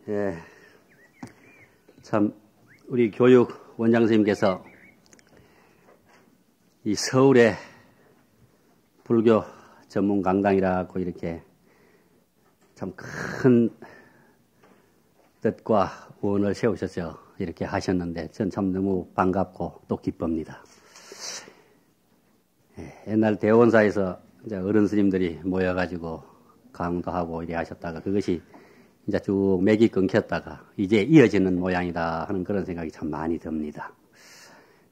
예, 참 우리 교육 원장 선생님께서 이 서울의 불교 전문 강당이라고 이렇게 참 큰 뜻과 원을 세우셔서 이렇게 하셨는데 전 참 너무 반갑고 또 기쁩니다. 예, 옛날 대원사에서 이제 어른 스님들이 모여가지고 강도하고 이래 하셨다가 그것이 이제 쭉 맥이 끊겼다가 이제 이어지는 모양이다 하는 그런 생각이 참 많이 듭니다.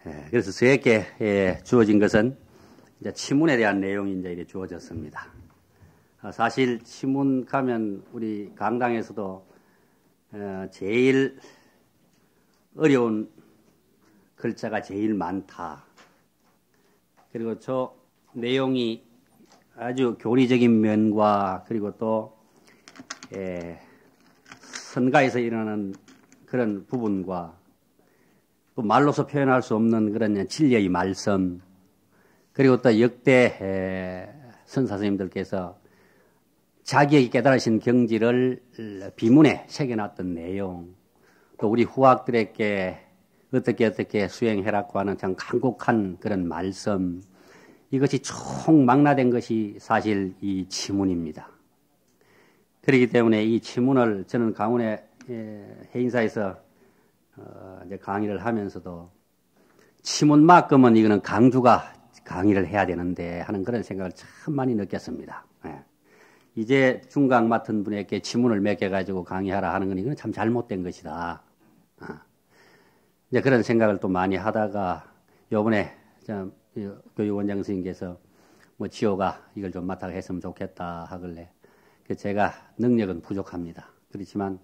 예, 그래서 저에게 주어진 것은 이제 치문에 대한 내용이 이제 이렇게 주어졌습니다. 사실 치문 가면 우리 강당에서도 제일 어려운 글자가 제일 많다. 그리고 저 내용이 아주 교리적인 면과 그리고 또 선가에서 일어나는 그런 부분과 또 말로서 표현할 수 없는 그런 진리의 말씀 그리고 또 역대 선사스님들께서 자기에게 깨달으신 경지를 비문에 새겨놨던 내용 또 우리 후학들에게 어떻게 수행해라고 하는 참 간곡한 그런 말씀 이것이 총망라된 것이 사실 이 치문입니다. 그렇기 때문에 이 치문을 저는 강원의 해인사에서 이제 강의를 하면서도 치문만큼은 이거는 강주가 강의를 해야 되는데 하는 그런 생각을 참 많이 느꼈습니다. 이제 중강 맡은 분에게 치문을 맡겨가지고 강의하라 하는 건 이건 참 잘못된 것이다. 이제 그런 생각을 또 많이 하다가 요번에 교육원장 선생님께서 뭐 지호가 이걸 좀 맡아 했으면 좋겠다 하길래 제가 능력은 부족합니다. 그렇지만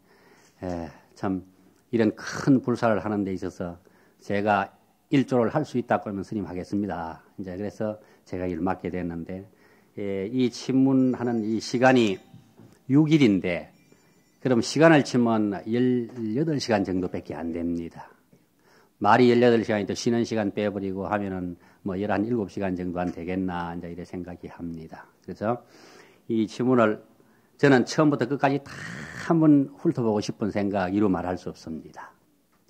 참 이런 큰 불사를 하는 데 있어서 제가 일조를 할 수 있다고 하면 스님 하겠습니다. 이제 그래서 제가 일을 맡게 됐는데 이 친문하는 이 시간이 6일인데 그럼 시간을 치면 18시간 정도밖에 안 됩니다. 말이 18시간이 또 쉬는 시간 빼버리고 하면은 뭐 7시간 정도 안 되겠나 이제 이래 생각이 합니다. 그래서 이 친문을 저는 처음부터 끝까지 다 한번 훑어보고 싶은 생각 이루 말할 수 없습니다.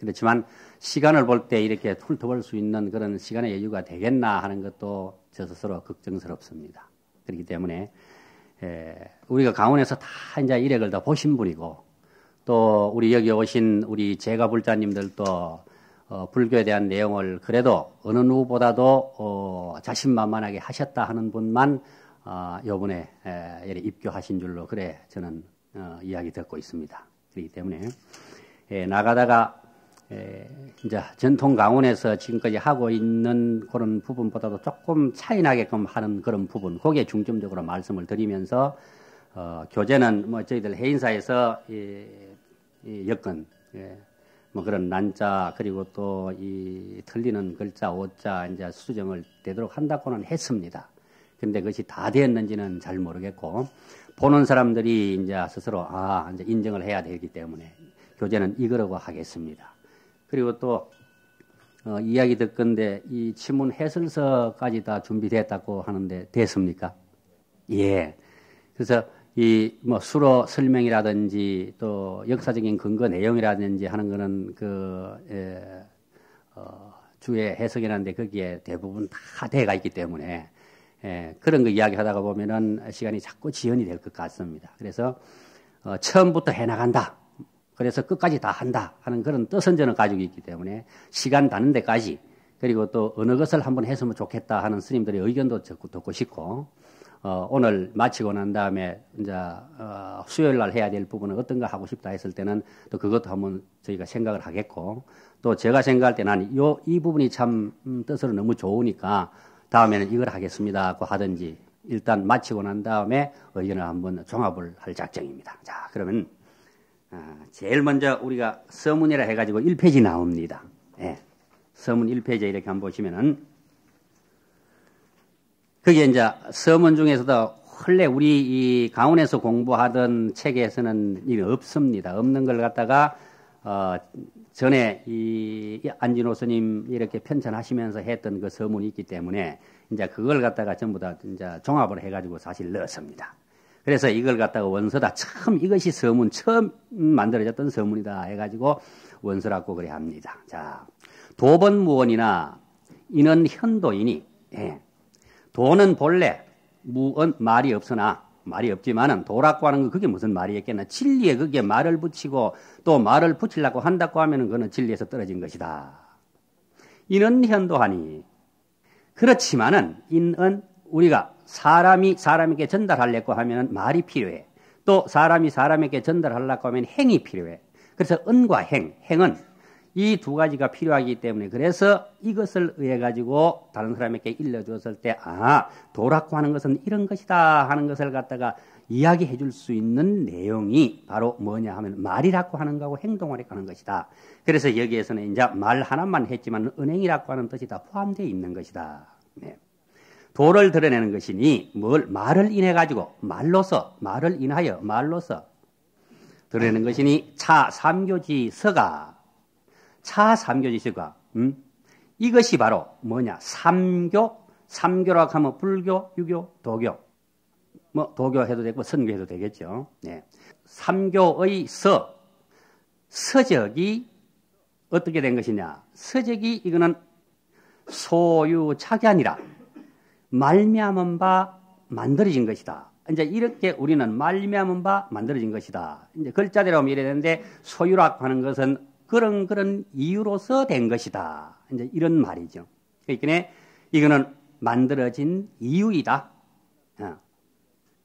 그렇지만 시간을 볼 때 이렇게 훑어볼 수 있는 그런 시간의 여유가 되겠나 하는 것도 저 스스로 걱정스럽습니다. 그렇기 때문에 우리가 강원에서 다 이제 일액을 다 보신 분이고 또 우리 여기 오신 우리 제가불자님들도 불교에 대한 내용을 그래도 어느 누구보다도 자신만만하게 하셨다 하는 분만 요번에 입교하신 줄로 그래 저는 이야기 듣고 있습니다. 그렇기 때문에 나가다가 이제 전통 강원에서 지금까지 하고 있는 그런 부분보다도 조금 차이나게끔 하는 그런 부분, 거기에 중점적으로 말씀을 드리면서 교재는 뭐 저희들 해인사에서 이 여건, 뭐 그런 난자 그리고 또 이 틀리는 글자, 오자 이제 수정을 되도록 한다고는 했습니다. 근데 그것이 다 되었는지는 잘 모르겠고 보는 사람들이 이제 스스로 이제 인정을 해야 되기 때문에 교재는 이거라고 하겠습니다. 그리고 또 이야기 듣건데 이 친문 해설서까지 다 준비됐다고 하는데 됐습니까? 예. 그래서 이 뭐 수로 설명이라든지 또 역사적인 근거 내용이라든지 하는 거는 주의 해석이라는데 거기에 대부분 다 돼가 있기 때문에 그런 거 이야기하다가 보면은 시간이 자꾸 지연이 될 것 같습니다. 그래서 처음부터 해나간다. 그래서 끝까지 다 한다 하는 그런 뜻은 저는 가지고 있기 때문에 시간 다는 데까지 그리고 또 어느 것을 한번 했으면 좋겠다 하는 스님들의 의견도 듣고 싶고 오늘 마치고 난 다음에 이제 수요일 날 해야 될 부분은 어떤 거 하고 싶다 했을 때는 또 그것도 한번 저희가 생각을 하겠고 또 제가 생각할 때 난 이 부분이 참 뜻으로 너무 좋으니까 다음에는 이걸 하겠습니다고 하든지 일단 마치고 난 다음에 의견을 한번 종합을 할 작정입니다. 자, 그러면 제일 먼저 우리가 서문이라 해가지고 1페이지 나옵니다. 예. 서문 1페이지에 이렇게 한번 보시면은 그게 이제 서문 중에서도 원래 우리 이 강원에서 공부하던 책에서는 이게 없습니다. 없는 걸 갖다가 전에 이 안진호 스님 이렇게 편찬하시면서 했던 그 서문이 있기 때문에 이제 그걸 갖다가 전부 다 이제 종합을 해가지고 사실 넣었습니다. 그래서 이걸 갖다가 원서다. 처음 이것이 서문, 처음 만들어졌던 서문이다 해가지고 원서라고 그래 합니다. 자, 도번무언이나 이는 현도이니, 예. 도는 본래 무언 말이 없으나 말이 없지만은 도라고 하는 거 그게 무슨 말이겠나? 진리에 그게 말을 붙이고 또 말을 붙이려고 한다고 하면은 그거는 진리에서 떨어진 것이다. 이는 현도하니 그렇지만은 인은 우리가 사람이 사람에게 전달하려고 하면 말이 필요해. 또 사람이 사람에게 전달하려고 하면 행이 필요해. 그래서 은과 행은 이 두 가지가 필요하기 때문에 그래서 이것을 의해 가지고 다른 사람에게 일러주었을 때 도라고 하는 것은 이런 것이다 하는 것을 갖다가 이야기해 줄 수 있는 내용이 바로 뭐냐 하면 말이라고 하는 거하고 행동이라고 하는 것이다. 그래서 여기에서는 이제 말 하나만 했지만 은행이라고 하는 뜻이 다 포함되어 있는 것이다. 네. 도를 드러내는 것이니 말을 인해 가지고 말을 인하여 말로서 드러내는 것이니 차삼교지서가 이것이 바로 뭐냐? 삼교라고 하면 불교, 유교, 도교. 도교 해도 되고 선교 해도 되겠죠. 네. 삼교의 서적이 어떻게 된 것이냐? 서적이 이거는 소유착연이라 말미암은 바 만들어진 것이다. 이제 이렇게 우리는 말미암은 바 만들어진 것이다. 이제 글자대로 하면 이래야 되는데 소유라고 하는 것은 그런 이유로서 된 것이다. 이제 이런 말이죠. 그러니까 이거는 만들어진 이유이다.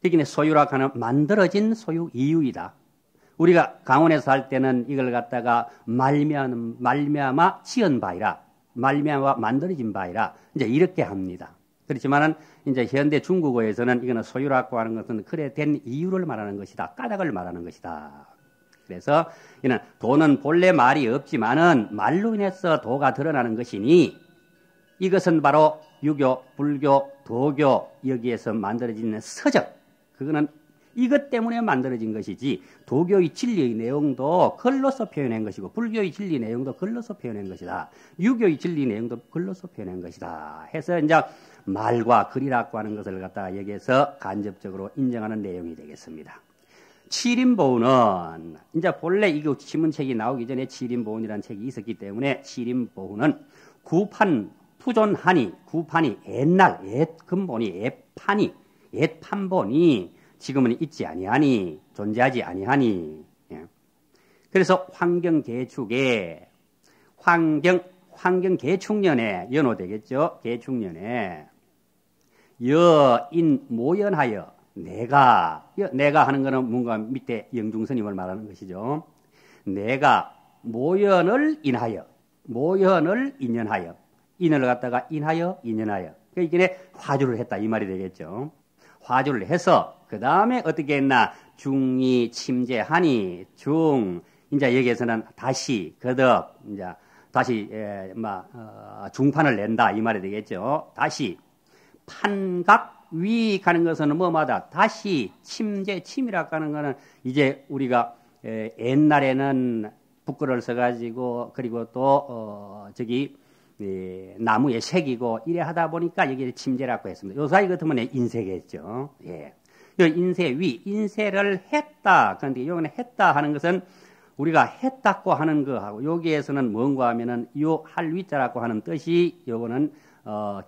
그러니까 소유라고 하는 만들어진 소유 이유이다. 우리가 강원에서 살 때는 이걸 갖다가 말미암아 지은 바이라, 말미암아 만들어진 바이라 이제 이렇게 합니다. 그렇지만은 이제 현대 중국어에서는 이거는 소유라고 하는 것은 그래 된 이유를 말하는 것이다. 까닭을 말하는 것이다. 그래서 이는 도는 본래 말이 없지만은 말로 인해서 도가 드러나는 것이니 이것은 바로 유교, 불교, 도교 여기에서 만들어진 서적. 그거는 이것 때문에 만들어진 것이지 도교의 진리의 내용도 글로서 표현한 것이고 불교의 진리 내용도 글로서 표현한 것이다. 유교의 진리 내용도 글로서 표현한 것이다. 해서 이제 말과 글이라고 하는 것을 갖다가 여기에서 간접적으로 인정하는 내용이 되겠습니다. 칠인보훈은 이제 본래 이거 신문책이 나오기 전에 칠인보훈이라는 책이 있었기 때문에 칠인보훈은 구판 푸존하니 구판이 옛날 옛근본이 옛판본이 지금은 있지 아니하니 존재하지 아니하니 그래서 환경계축에 환경계축년에 연호되겠죠. 계축년에 여인 모연하여 내가 하는 거는 뭔가 밑에 영중스님을 말하는 것이죠. 내가 모연을 인연하여 인연을 갖다가 인연하여 그러니까 화주를 했다 이 말이 되겠죠. 화주를 해서 그 다음에 어떻게 했나 중이 침제하니 이제 여기에서는 다시 거듭 이제 다시 중판을 낸다 이 말이 되겠죠. 다시 판각 위 가는 것은 뭐마다 다시 침이라고 하는 거는 이제 우리가 옛날에는 붓글을 써가지고 그리고 또 나무에 새기고 이래 하다 보니까 여기 침제라고 했습니다. 요 사이 같으면 인쇄겠죠. 예. 인쇄를 했다. 그런데 요거는 했다 하는 것은 우리가 했다고 하는 거하고 여기에서는 뭔가 하면은 요 할 위자라고 하는 뜻이 요거는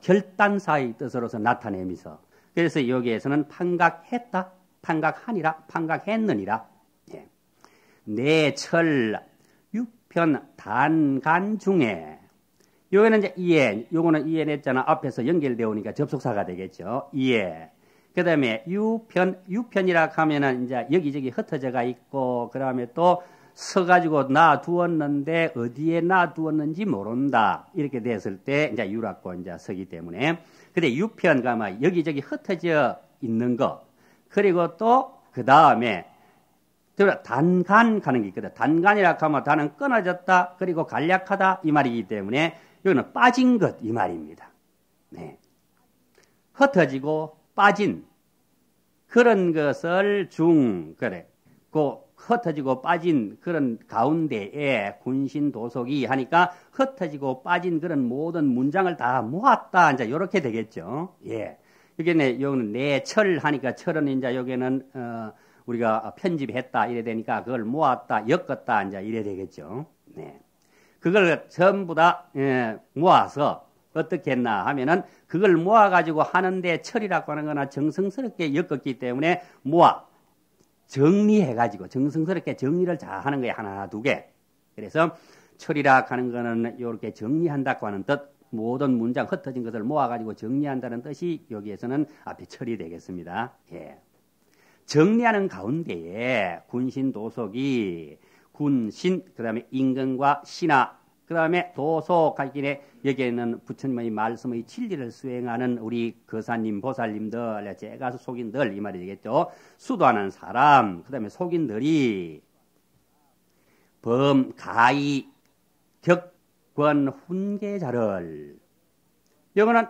결단사의 뜻으로서 나타내면서 그래서 여기에서는 판각했다, 판각하니라, 판각했느니라. 예. 내철 육편 단간 중에 요거는 이제 요거는 이해냈잖아. 앞에서 연결되어 오니까 접속사가 되겠죠. 이해. 그 다음에 유편이라 하면은 이제 여기저기 흩어져가 있고, 그 다음에 또 서가지고 놔두었는데 어디에 놔두었는지 모른다. 이렇게 됐을 때 이제 유라고 이제 서기 때문에. 근데 유편가 막 여기저기 흩어져 있는 거. 그리고 또 그 다음에 단간 가는 게 있거든. 단간이라 하면 단은 끊어졌다. 그리고 간략하다. 이 말이기 때문에 여기는 빠진 것. 이 말입니다. 네. 흩어지고 빠진 그런 것을 흩어지고 빠진 그런 가운데에 군신도속이 하니까 흩어지고 빠진 그런 모든 문장을 다 모았다. 이제 요렇게 되겠죠. 예. 여기는 여기는 내철 하니까 철은 이제 여기는 우리가 편집했다 이래 되니까 그걸 모았다 엮었다 이제 이래 되겠죠. 네. 그걸 전부 다 모아서 어떻게 했나 하면은 그걸 모아가지고 하는데 철이라고 하는 거나 정성스럽게 엮었기 때문에 모아 정리해가지고 정성스럽게 정리를 잘 하는 거예요. 하나 두 개. 그래서 철이라고 하는 거는 이렇게 정리한다고 하는 뜻, 모든 문장 흩어진 것을 모아가지고 정리한다는 뜻이 여기에서는 앞에 철이 되겠습니다. 예. 정리하는 가운데에 군신 도속이 군신, 그 다음에 임금과 신하, 그 다음에 도속 하기에 여기에는 부처님의 말씀의 진리를 수행하는 우리 거사님, 보살님들, 제가 속인들 이 말이 되겠죠. 수도하는 사람, 그 다음에 속인들이 가히 격권 훈계자를 이거는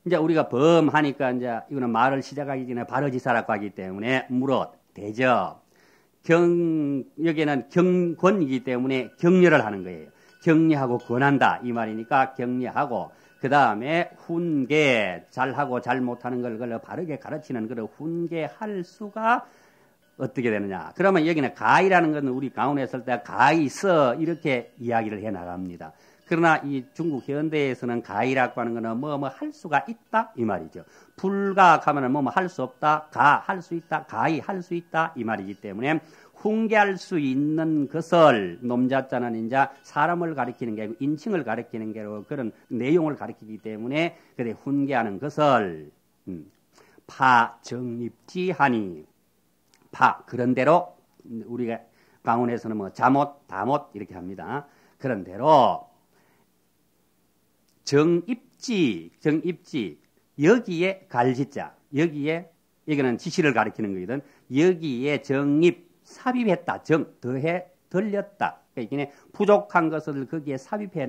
이제 우리가 하니까 이제 이거는 말을 시작하기 전에 발어지사라고 하기 때문에 물어 대접 여기는 경권이기 때문에 격려를 하는 거예요. 격려하고 권한다 이 말이니까 격려하고 그 다음에 훈계 잘하고 잘못하는 걸 바르게 가르치는 그런 훈계할 수가 어떻게 되느냐. 그러면 여기는 가이라는 것은 우리 강원에 했을 때 가이서 이렇게 이야기를 해 나갑니다. 그러나 이 중국 현대에서는 가이라고 하는 것은 뭐 할 수가 있다 이 말이죠. 불가하면은 뭐 할 수 없다, 할 수 있다, 가이 할 수 있다 이 말이기 때문에 훈계할 수 있는 것을 놈자자는 이제 사람을 가리키는 게 아니고 인칭을 가리키는 게로 그런 내용을 가리키기 때문에 그래 훈계하는 것을 파정입지하니 그런 대로 우리가 강원에서는 뭐 자못, 다못 이렇게 합니다. 그런 대로 정입지 여기에 갈지자 여기는 지시를 가리키는 거거든. 여기에 정입 삽입했다. 더해 들렸다. 그러니까 부족한 것을 거기에 삽입해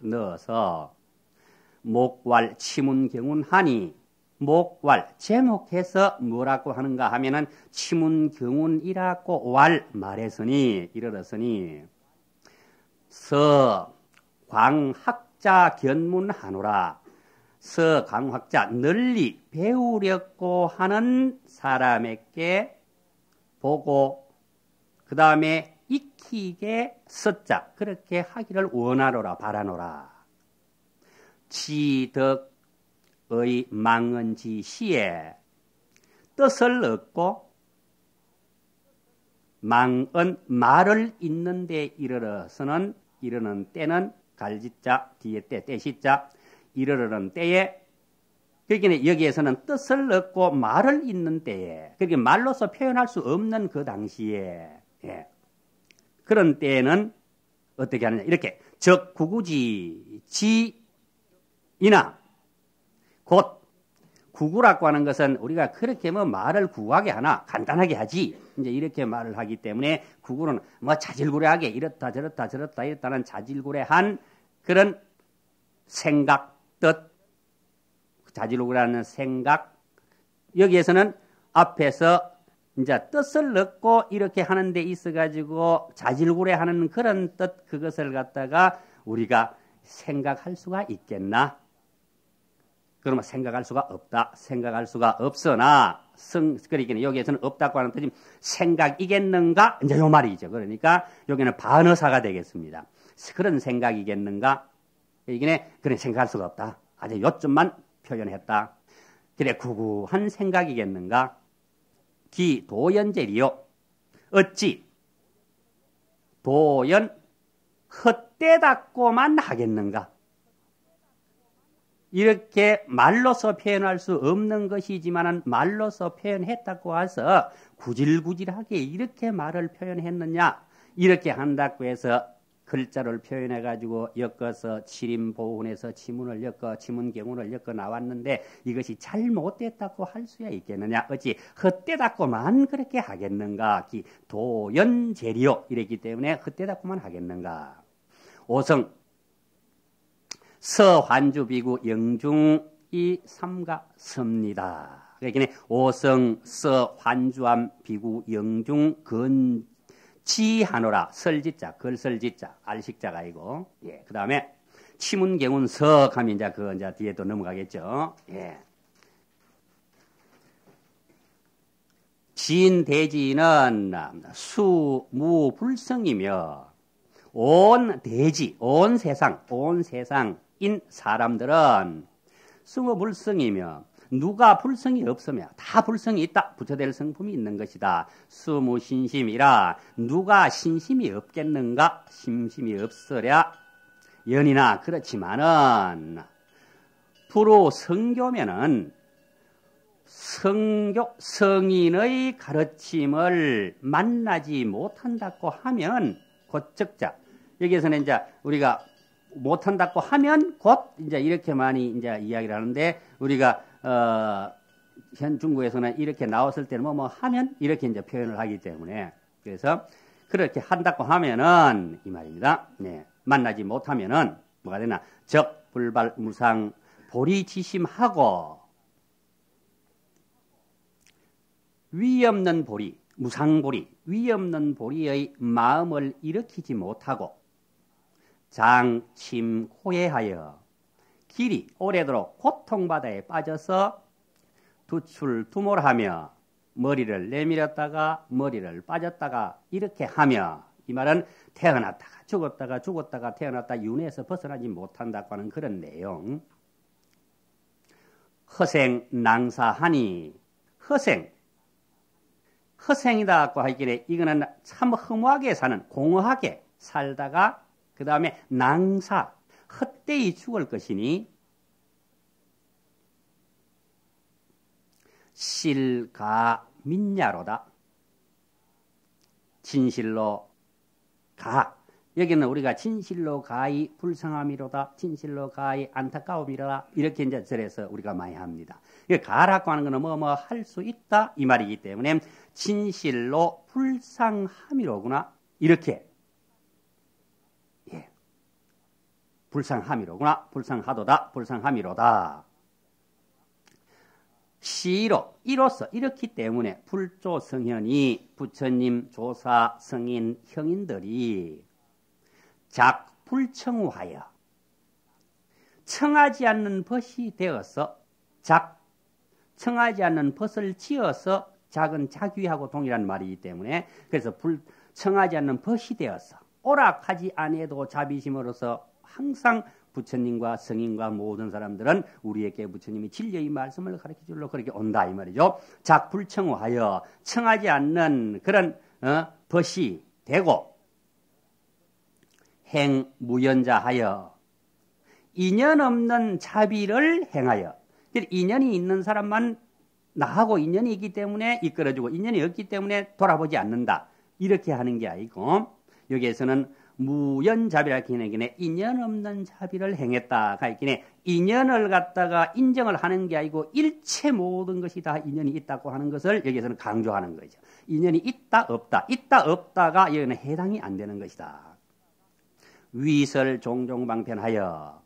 넣어서 목왈 치문경운하니 목왈 제목해서 뭐라고 하는가 하면은 치문경운이라고 말했으니 이르렀으니 서광학자 견문하노라. 서광학자 널리 배우려고 하는 사람에게 보고 그 다음에 익히게 서자 그렇게 하기를 원하노라 바라노라. 지덕의 망언지시에 뜻을 얻고 망언 말을 잇는 데 이르러서는 이르는 때는 갈지자 뒤에 때시자 이르르는 때에 그러니까 여기에서는 뜻을 얻고 말을 잇는 때에 그렇게 말로서 표현할 수 없는 그 당시에 그런 때에는 어떻게 하느냐 이렇게 적 구구지 지이나 곧 구구라고 하는 것은 우리가 그렇게 뭐 말을 구하게 하나 간단하게 하지 이제 이렇게 말을 하기 때문에 구구는 뭐 자질구레하게 이렇다 이렇다는 자질구레한 그런 생각 뜻 자질구레하는 생각 여기에서는 앞에서 이제 뜻을 넣고 이렇게 하는 데 있어 가지고 자질구레하는 그런 뜻 그것을 갖다가 우리가 생각할 수가 있겠나? 그러면 생각할 수가 없다. 생각할 수가 없으나 그러니까 여기에서는 없다고 하는 뜻이 생각이겠는가? 이제 요 말이죠. 그러니까 여기는 반어사가 되겠습니다. 그런 생각이겠는가? 이게 그런 생각할 수가 없다. 아주 요점만 표현했다. 그래 구구한 생각이겠는가? 기도연제리요. 어찌 도연 헛되닫고만 하겠는가? 이렇게 말로서 표현할 수 없는 것이지만 말로서 표현했다고 해서 구질구질하게 이렇게 말을 표현했느냐? 이렇게 한다고 해서 글자를 표현해가지고 엮어서 칠임보훈에서 치문을 엮어 치문경운을 엮어 나왔는데 이것이 잘못됐다고 할 수야 있겠느냐? 어찌 헛되닫고만 그렇게 하겠는가? 도연재리요 이랬기 때문에 헛되닫고만 하겠는가? 오성 서환주비구 영중이 삼가 섭니다. 그러니까 오성 서환주암 비구 영중 건지하노라 설지자 걸설지자 알식자가 아니고 그 다음에 치문경운 석하면 이제 그 이제 뒤에 또 넘어가겠죠. 진대지는 수무불성이며 온 대지, 온 세상인 사람들은 수무불성이며 누가 불성이 없으며 다 불성이 있다. 부처될 성품이 있는 것이다. 수무신심이라 누가 신심이 없겠는가? 신심이 없으랴 연이나 그렇지만은 불후 성교면은 성인의 가르침을 만나지 못한다고 하면 곧 적자. 여기에서는 이제 우리가 못한다고 하면 곧 이제 이렇게 많이 이제 이야기를 하는데 우리가 현 중국에서는 이렇게 나왔을 때는 뭐 하면 이렇게 이제 표현을 하기 때문에 그래서 그렇게 한다고 하면은 이 말입니다. 네. 만나지 못하면은 뭐가 되나? 적, 불발, 무상, 보리지심하고 위 없는 보리, 무상보리, 위 없는 보리의 마음을 일으키지 못하고 장침 호해하여 길이 오래도록 고통바다에 빠져서 두출두몰하며 머리를 내밀었다가 머리를 빠졌다가 이렇게 하며 이 말은 태어났다가 죽었다가 태어났다 윤회에서 벗어나지 못한다고 하는 그런 내용. 허생 낭사하니 허생이다고 하기에 이거는 참 허무하게 사는 공허하게 살다가 그 다음에 낭사 헛되이 죽을 것이니 실가민야로다. 진실로 가. 여기는 우리가 진실로 가히 불쌍함이로다. 진실로 가히 안타까움이로다. 이렇게 이제 절에서 우리가 많이 합니다. 가라고 하는 것은 뭐 할 수 있다 이 말이기 때문에 진실로 불쌍함이로구나. 이렇게 불쌍함이로구나. 불쌍하도다. 불쌍함이로다. 시로 이로써 이렇기 때문에 불조 성현이 부처님 조사 성인 형인들이 작불청우하여 청하지 않는 벗이 되어서 청하지 않는 벗을 지어서 작은 자귀하고 동일한 말이기 때문에 그래서 청하지 않는 벗이 되어서 오락하지 아니해도 자비심으로서 항상 부처님과 성인과 모든 사람들은 우리에게 부처님이 진리의 말씀을 가르쳐 주려 그렇게 온다 이 말이죠. 작불청우하여 청하지 않는 그런 벗이 되고 행무연자하여 인연 없는 자비를 행하여 인연이 있는 사람만 나하고 인연이 있기 때문에 이끌어주고 인연이 없기 때문에 돌아보지 않는다. 이렇게 하는 게 아니고 여기에서는 무연자비라 기내기네 인연 없는 자비를 행했다. 가있기네 인연을 갖다가 인정을 하는 게 아니고 일체 모든 것이 다 인연이 있다고 하는 것을 여기에서는 강조하는 거죠. 인연이 있다 없다. 있다 없다가 여기는 해당이 안 되는 것이다. 위설 종종 방편하여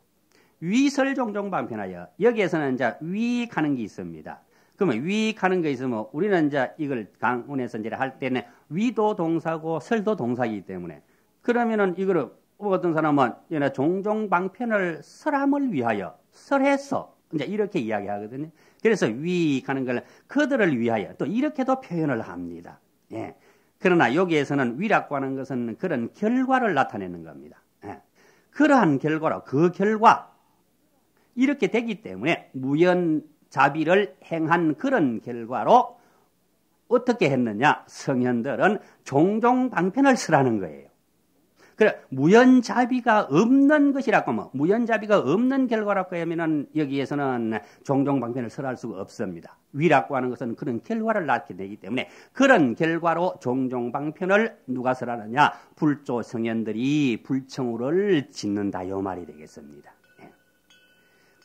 여기에서는 이제 위익하는 게 있습니다. 그러면 위익하는 게 있으면 우리는 이제 이걸 강원에서 이제 할 때는 위도 동사고 설도 동사이기 때문에 그러면은 이거를 어떤 사람은 종종 방편을 설함을 위하여 설해서 이제 이렇게 이야기하거든요. 그래서 위익하는 걸 그들을 위하여 또 이렇게도 표현을 합니다. 예. 그러나 여기에서는 위라고 하는 것은 그런 결과를 나타내는 겁니다. 예. 그러한 결과로 그 결과 이렇게 되기 때문에 무연자비를 행한 그런 결과로 어떻게 했느냐? 성현들은 종종 방편을 쓰라는 거예요. 그래 무연자비가 없는 것이라고 하면 무연자비가 없는 결과라고 하면은 여기에서는 종종 방편을 설할 수가 없습니다. 위라고 하는 것은 그런 결과를 낳게 되기 때문에 그런 결과로 종종 방편을 누가 설하느냐? 불조 성현들이 불청우를 짓는다 요 말이 되겠습니다.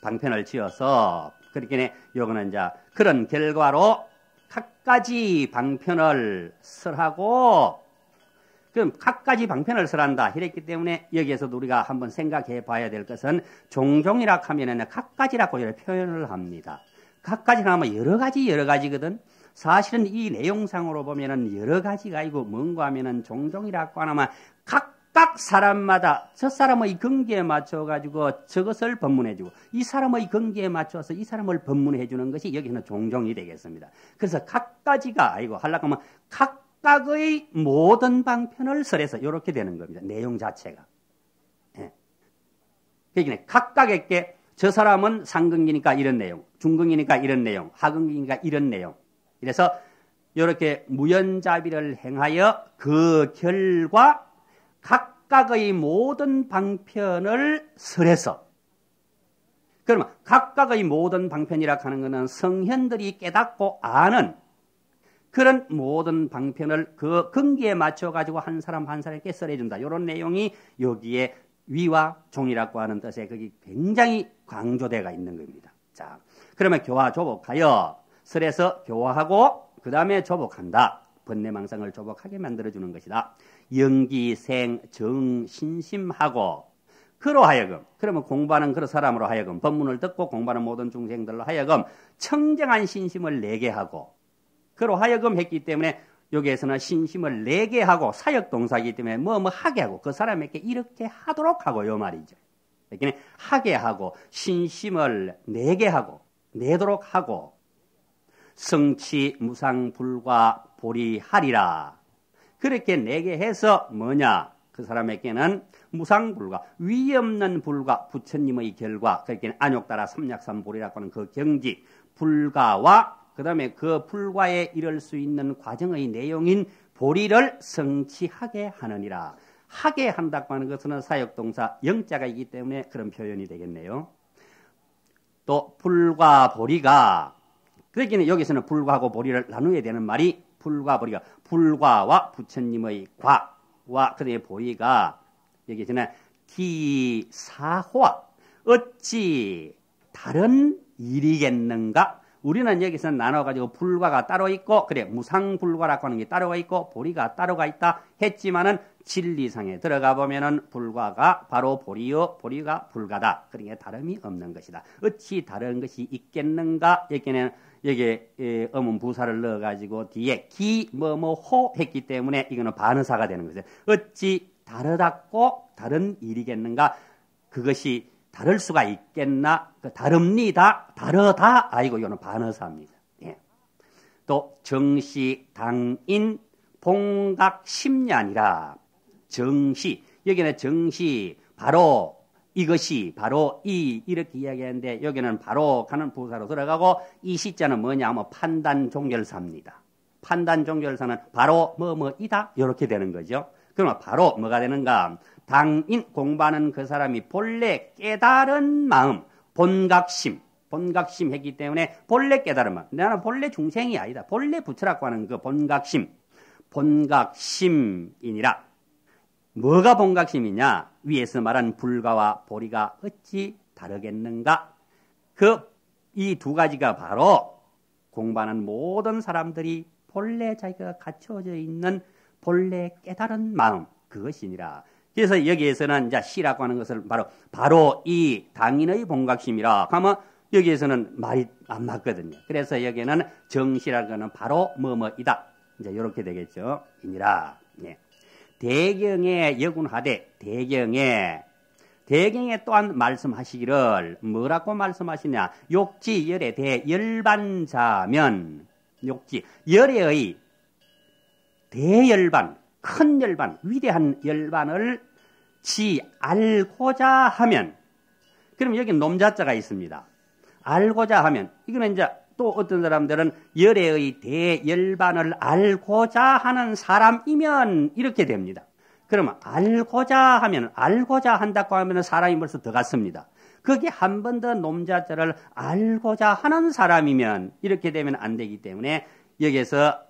방편을 지어서 그렇게 요거는 이제 그런 결과로 각가지 방편을 설하고 그럼 각가지 방편을 설한다 이랬기 때문에 여기에서도 우리가 한번 생각해 봐야 될 것은 종종이라 하면은 각가지라고 이렇게 표현을 합니다. 각가지라 하면 여러 가지거든. 사실은 이 내용상으로 보면은 여러 가지가 아니고 뭔가 하면은 종종이라고 하면 각각 사람마다 저 사람의 경계에 맞춰가지고 저것을 법문해주고 이 사람의 경계에 맞춰서 이 사람을 법문해주는 것이 여기는 종종이 되겠습니다. 그래서 각가지가 아니고 하려고 하면 각각의 모든 방편을 설해서 이렇게 되는 겁니다. 내용 자체가. 예. 그러니까 각각에게 저 사람은 상근기니까 이런 내용, 중근기니까 이런 내용, 하근기니까 이런 내용. 이래서 이렇게 무연자비를 행하여 그 결과 각각의 모든 방편을 설해서, 그러면 각각의 모든 방편이라 하는 것은 성현들이 깨닫고 아는 그런 모든 방편을 그 근기에 맞춰가지고 한 사람 한 사람에게 설해준다. 이런 내용이 여기에 위와 종이라고 하는 뜻에 거기 굉장히 강조되어 있는 겁니다. 자, 그러면 교화 조복하여 설해서 교화하고 그 다음에 조복한다. 번뇌망상을 조복하게 만들어주는 것이다. 영기생 정신심하고 그로 하여금, 그러면 공부하는 그런 사람으로 하여금, 법문을 듣고 공부하는 모든 중생들로 하여금 청정한 신심을 내게 하고, 그로 하여금 했기 때문에 여기에서는 신심을 내게 하고 사역동사이기 때문에 뭐 하게 하고 그 사람에게 이렇게 하도록 하고 요 말이죠. 그러니까 하게 하고 신심을 내게 하고 내도록 하고 성치 무상불과 보리하리라. 그렇게 내게 해서 뭐냐? 그 사람에게는 무상불과 위에 없는 불과 부처님의 결과, 그렇게 안욕따라 삼약삼보리라고 하는 그 경지 불가와 그 다음에 그 불과에 이를 수 있는 과정의 내용인 보리를 성취하게 하느니라. 하게 한다고 하는 것은 사역동사 영자가 있기 때문에 그런 표현이 되겠네요. 또 불과 보리가, 그러기는 여기서는 불과하고 보리를 나누어야 되는 말이 불과 보리가 불과와 부처님의 과와 그 다음에 보리가 여기서는 기사호와 어찌 다른 일이겠는가? 우리는 여기서 나눠가지고 불과가 따로 있고, 그래, 무상불과라고 하는 게 따로가 있고, 보리가 따로가 있다 했지만은 진리상에 들어가 보면은 불과가 바로 보리요, 보리가 불가다. 그러니까 다름이 없는 것이다. 어찌 다른 것이 있겠는가? 여기에 어문 부사를 넣어가지고 뒤에 호 했기 때문에 이거는 반의사가 되는 거죠. 어찌 다르다고 다른 일이겠는가? 그것이 다를 수가 있겠나? 다릅니다. 다르다. 아이고, 이거는 반의사입니다. 예. 또 정시, 당인, 봉각, 심년이라. 정시, 여기는 정시, 바로 이것이, 바로 이렇게 이야기하는데 여기는 바로 가는 부사로 들어가고 이 시자는 뭐냐 하면 판단 종결사입니다. 판단 종결사는 바로 이다 이렇게 되는 거죠. 그러면 바로 뭐가 되는가? 당인, 공부하는 그 사람이 본래 깨달은 마음, 본각심 했기 때문에 본래 깨달은 마음. 나는 본래 중생이 아니다. 본래 부처라고 하는 그 본각심이니라. 뭐가 본각심이냐? 위에서 말한 불가와 보리가 어찌 다르겠는가? 이 두 가지가 바로 공부하는 모든 사람들이 본래 자기가 갖춰져 있는 본래 깨달은 마음, 그것이니라. 그래서 여기에서는 이제 시라고 하는 것을 바로 이 당인의 본각심이라 하면 여기에서는 말이 안 맞거든요. 그래서 여기에는 정시라는 것은 바로 이다. 이제 이렇게 되겠죠. 이니라. 네. 대경에 여군하되 대경에 또한 말씀하시기를 뭐라고 말씀하시냐? 욕지열의 대열반자면 욕지 열의 대열반, 큰 열반, 위대한 열반을 알고자 하면, 그럼 여기 놈자자가 있습니다. 알고자 하면, 이거는 이제 또 어떤 사람들은 열애의 대열반을 알고자 하는 사람이면 이렇게 됩니다. 그러면 알고자 한다고 하면 사람이 벌써 들어갔습니다. 그게 한 번 더 놈자자를 알고자 하는 사람이면 이렇게 되면 안 되기 때문에 여기에서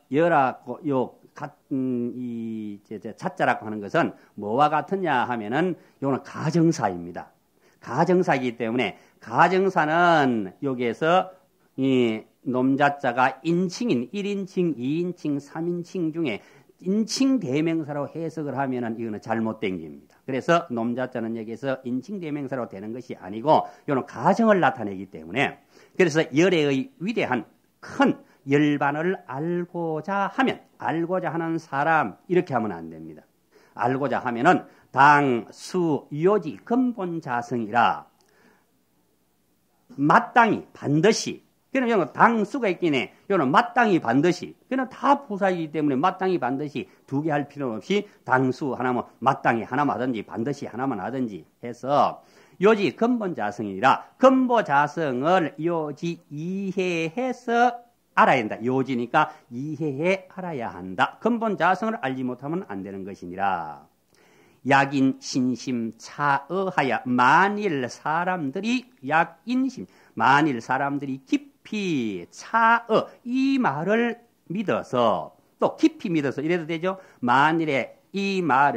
이 자자라고 하는 것은 뭐와 같으냐 하면은 이거는 가정사입니다. 가정사이기 때문에 가정사는 여기에서 이 놈자자가 인칭인 1인칭, 2인칭, 3인칭 중에 인칭 대명사로 해석을 하면은 이거는 잘못된 겁니다. 그래서 놈자자는 여기에서 인칭 대명사로 되는 것이 아니고 이거는 가정을 나타내기 때문에 그래서 열애의 위대한 큰 열반을 알고자 하는 사람 이렇게 하면 안 됩니다. 알고자 하면은 당, 수, 요지, 근본 자성이라 마땅히 반드시 그는 당, 수가 있긴 해. 이거는 마땅히 반드시. 그는 다 부사이기 때문에 마땅히 반드시 두 개 할 필요는 없이 당수 하나면 마땅히 하나만 하든지 반드시 하나만 하든지 해서 요지 근본 자성이라 근본 자성을 요지 이해해서 알아야 한다. 요지니까 이해해 알아야 한다. 근본 자성을 알지 못하면 안 되는 것이니라. 약인 신심 차어하여 만일 사람들이 깊이 차어 이 말을 믿어서 또 깊이 믿어서 이래도 되죠. 만일에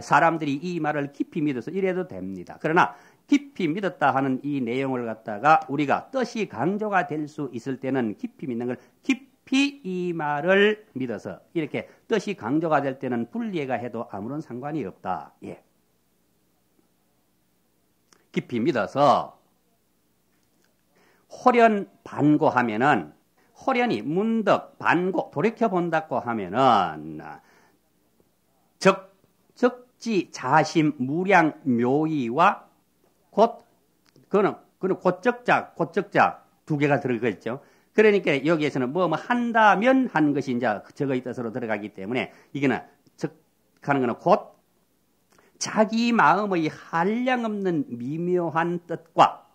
사람들이 이 말을 깊이 믿어서 이래도 됩니다. 그러나 깊이 믿었다 하는 이 내용을 갖다가 우리가 뜻이 강조가 될 수 있을 때는 깊이 믿는 걸 깊이 이 말을 믿어서 이렇게 뜻이 강조가 될 때는 분리해가 해도 아무런 상관이 없다. 예. 깊이 믿어서 호련 반고하면은 호련이 문득 반고 돌이켜본다고 하면은 적지 자심 무량 묘의와 그는 곧적자 두 개가 들어가겠죠. 그러니까 여기에서는 뭐 한다면 한 것이 이제 적의 뜻으로 들어가기 때문에 이게는 적하는 거는 곧 자기 마음의 한량없는 미묘한 뜻과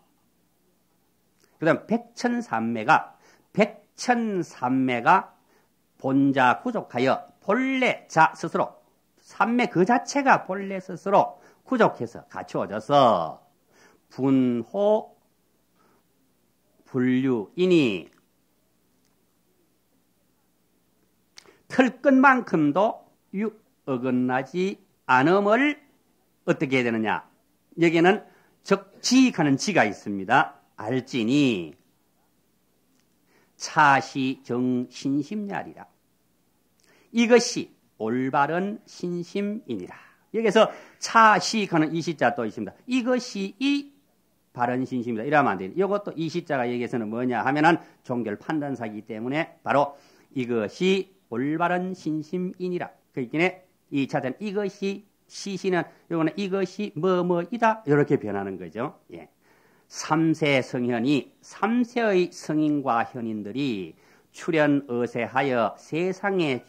그다음 백천삼매가 본자 구족하여 본래 자 스스로 삼매 그 자체가 본래 스스로 구족해서 갖추어져서 분호 분류이니 틀 끝만큼도 어긋나지 않음을 어떻게 해야 되느냐? 여기에는 적지하는 지가 있습니다. 알지니 차시정신심야리라. 이것이 올바른 신심이니라. 여기서 차시하는 이 시자 또 있습니다. 이것이 이 바른 신심이다. 이러면 안 돼요. 이것도 이 시자가 여기에서는 뭐냐 하면은 종결 판단사이기 때문에 바로 이것이 올바른 신심이니라. 그러니까 이 차자는 이것이 시시는 요거는 이것이 뭐뭐이다 이렇게 변하는 거죠. 예. 삼세 성현이 삼세의 성인과 현인들이 출현어세하여 세상에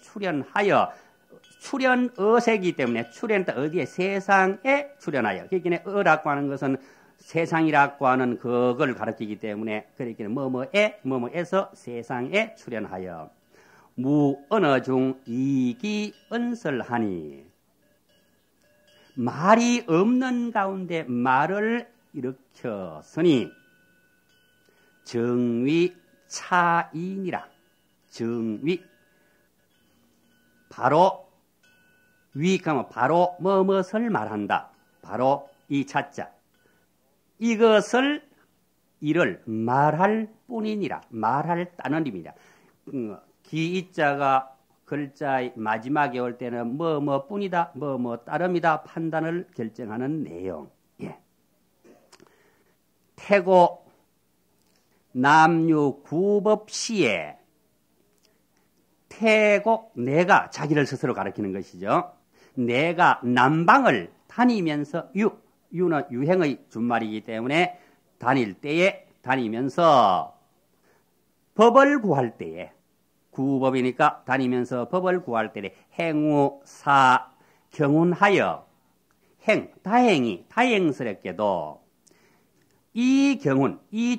출현어세이기 때문에 출현다 어디에 세상에 출현하여 그러니까 어라고 하는 것은 세상이라고 하는 그걸 가리키기 때문에 그러니까 뭐뭐에서 세상에 출현하여 무언어 중 이기언설하니 말이 없는 가운데 말을 일으켰으니 정위 차인이라. 정위 바로 위가면 바로 뭐뭇을 말한다. 바로 이 차자 이를 말할 뿐이니라. 말할 따님이라. 기이자가 글자의 마지막에 올 때는 뭐뭐뿐이다, 따름이다 판단을 결정하는 내용. 예. 태고 남유 구법시에 태고 내가 자기를 스스로 가리키는 것이죠. 내가 남방을 다니면서 유는 유행의 준말이기 때문에 다니면서 법을 구할 때에 구법이니까 다니면서 법을 구할 때에 행우사 경운하여 다행스럽게도 이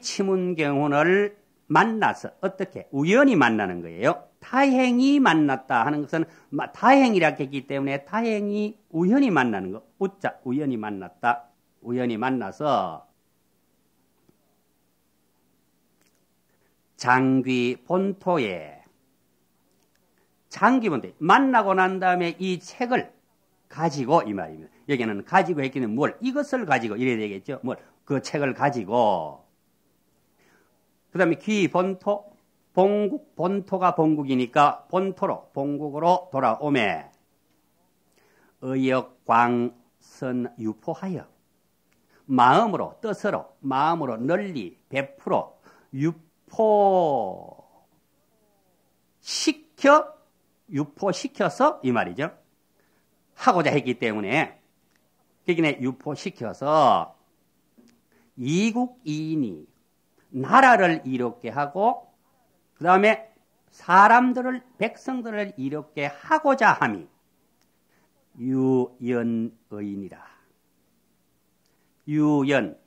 치문 경운을 만나서 어떻게 우연히 만나는 거예요. 다행히 만났다 하는 것은 다행이라 했기 때문에 다행히 우연히 만나는 거. 우연히 만났다. 우연히 만나서 장귀 본토에 장기본토 만나고 난 다음에 이 책을 가지고 이 말입니다. 여기는 가지고 했기는 뭘 이것을 가지고 이래야 되겠죠. 그 책을 가지고 그 다음에 귀본토 본토가 본국이니까 본국으로 돌아오매 의역광선 유포하여 뜻으로 마음으로 널리 베풀어 유포시켜서 이 말이죠. 하고자 했기 때문에 거기에 유포시켜서 이국이인이 나라를 이롭게 하고 그 다음에 사람들을 백성들을 이롭게 하고자 함이 유연의니라. 유연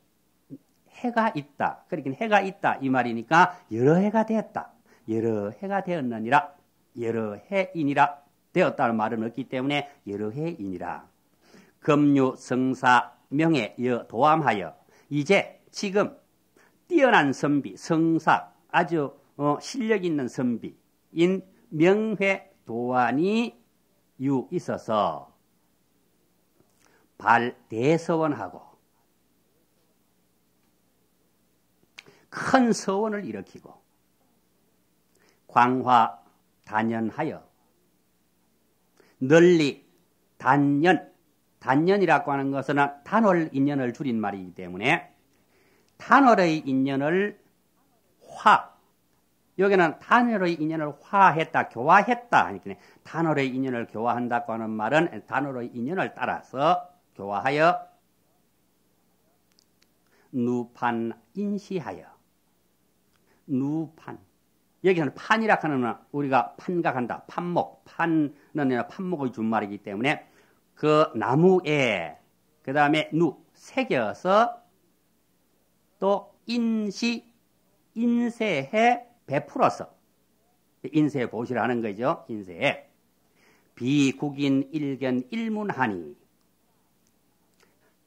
해가 있다. 그러긴 해가 있다 이 말이니까 여러 해가 되었다. 여러 해가 되었느니라. 여러 해이니라. 되었다는 말은 없기 때문에 여러 해이니라. 금유 성사 명예 여 도함하여 이제 지금 뛰어난 선비 성사 아주 실력 있는 선비인 명회 도안이 유 있어서 발대서원하고 큰 서원을 일으키고 광화 단연하여 널리 단연이라고 하는 것은 단월 인연을 줄인 말이기 때문에 단월의 인연을 여기는 단월의 인연을 화했다, 교화했다 하니까 단월의 인연을 교화한다고 하는 말은 단월의 인연을 따라서 교화하여 누판 인시하여 누판 여기서는 판이라 하는 우리가 판각한다. 판목의 준말이기 때문에 그 나무에 그 다음에 새겨서 또 인쇄해 베풀어서 인쇄 보시라는 거죠. 인쇄에 비국인 일견 일문하니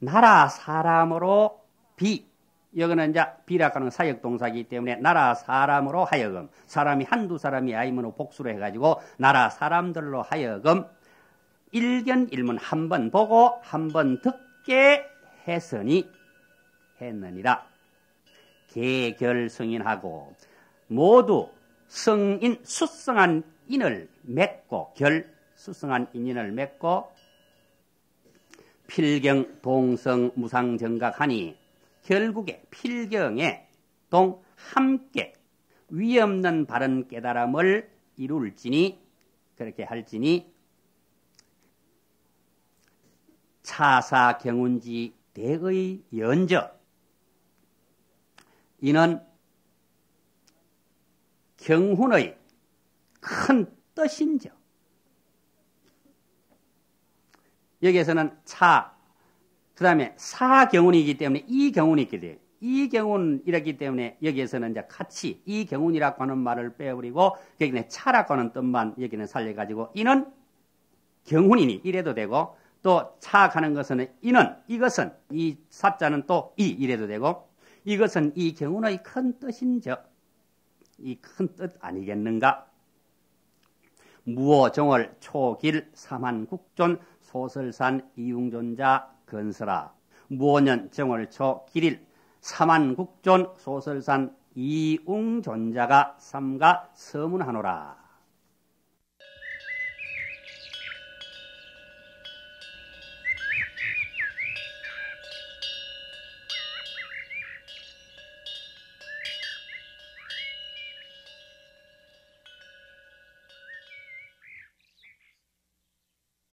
나라 사람으로 여기는 이제 비라고 하는 사역동사이기 때문에 나라 사람으로 하여금 사람이 한두 사람이 아니면 복수로 해가지고 나라 사람들로 하여금 일견 일문 한 번 보고 한 번 듣게 했느니라. 개결승인하고 모두 수성한 인을 맺고 수성한 인연을 맺고 필경 동성 무상정각하니 결국에 필경에 함께 위없는 바른 깨달음을 이룰지니 그렇게 할지니 차사 경운지 대의 연저 이는 경훈의 큰 뜻인저. 여기에서는 그 다음에 사경운이기 때문에 이 경운이 있게 돼요. 이 경운이라기 때문에 여기에서는 이제 같이 이 경운이라고 하는 말을 빼버리고 여기는 차라고 하는 뜻만 여기는 살려가지고 이는 경운이니 이래도 되고 또 차가는 것은 이것은 이 사자는 또 이래도 되고 이것은 이 경운의 큰 뜻인저. 이 큰 뜻 아니겠는가? 무어정월 초길 삼한국존 소설산 이웅존자 건설하 무오년 정월초 길일 삼한국존 소설산 이웅존자가 삼가 서문하노라.